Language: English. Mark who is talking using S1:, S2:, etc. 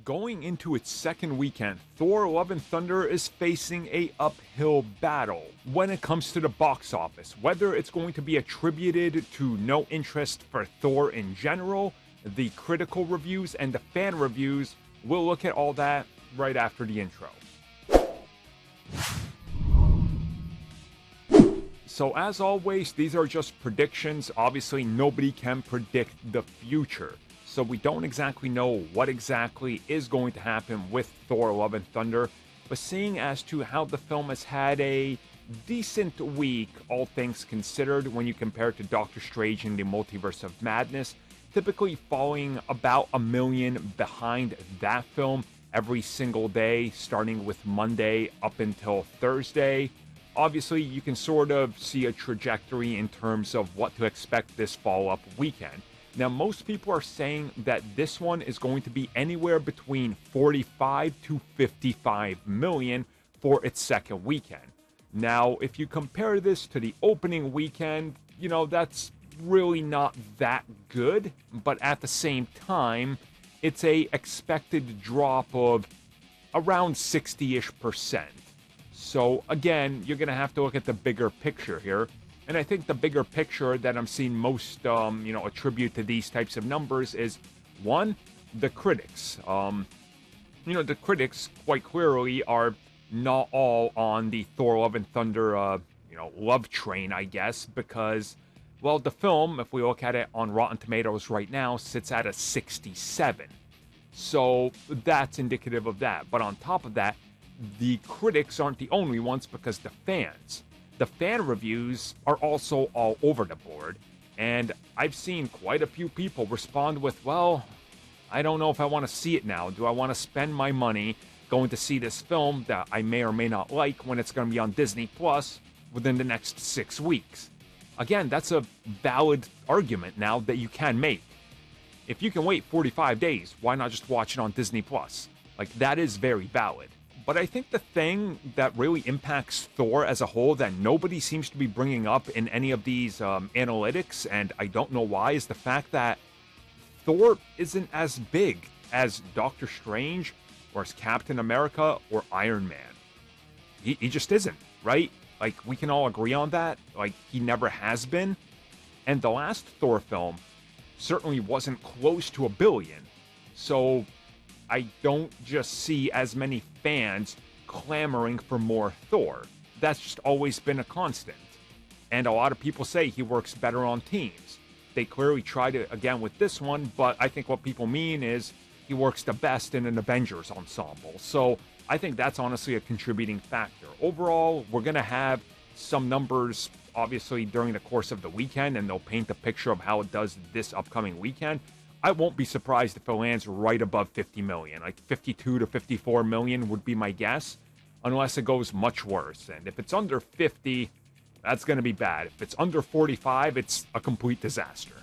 S1: Going into its second weekend, Thor: Love and Thunder is facing a uphill battle when it comes to the box office. Whether it's going to be attributed to no interest for Thor in general, the critical reviews and the fan reviews, we'll look at all that right after the intro. So as always, these are just predictions. Obviously, nobody can predict the future. So we don't exactly know what exactly is going to happen with Thor: Love and Thunder, but seeing as to how the film has had a decent week, all things considered, when you compare it to Doctor Strange in the Multiverse of Madness, typically falling about 1 million behind that film every single day, starting with Monday up until Thursday. Obviously, you can sort of see a trajectory in terms of what to expect this follow-up weekend. Now, most people are saying that this one is going to be anywhere between 45 to 55 million for its second weekend. Now, if you compare this to the opening weekend, that's really not that good, but at the same time, it's a expected drop of around 60-ish%. So again, you're going to have to look at the bigger picture here. And I think the bigger picture that I'm seeing most, attribute to these types of numbers is, one, the critics. The critics quite clearly are not all on the Thor: Love and Thunder, love train, I guess, because, well, the film, if we look at it on Rotten Tomatoes right now, sits at a 67. So that's indicative of that. But on top of that, the critics aren't the only ones, because the fan reviews are also all over the board, and I've seen quite a few people respond with, well, I don't know if I want to see it now. Do I want to spend my money going to see this film that I may or may not like when it's going to be on Disney Plus within the next 6 weeks? Again, that's a valid argument now that you can make. If you can wait 45 days, why not just watch it on Disney Plus? That is very valid. But I think the thing that really impacts Thor as a whole that nobody seems to be bringing up in any of these analytics, and I don't know why, is the fact that Thor isn't as big as Doctor Strange or as Captain America or Iron Man. He just isn't, right? We can all agree on that. He never has been. And the last Thor film certainly wasn't close to 1 billion. So I don't just see as many fans clamoring for more Thor. That's just always been a constant. And a lot of people say he works better on teams. They clearly tried it again with this one, but I think what people mean is he works the best in an Avengers ensemble. So I think that's honestly a contributing factor. Overall, we're going to have some numbers, obviously, during the course of the weekend, and they'll paint a picture of how it does this upcoming weekend. I won't be surprised if it lands right above 50 million. 52 to 54 million would be my guess, unless it goes much worse. And if it's under 50, that's going to be bad. If it's under 45, it's a complete disaster.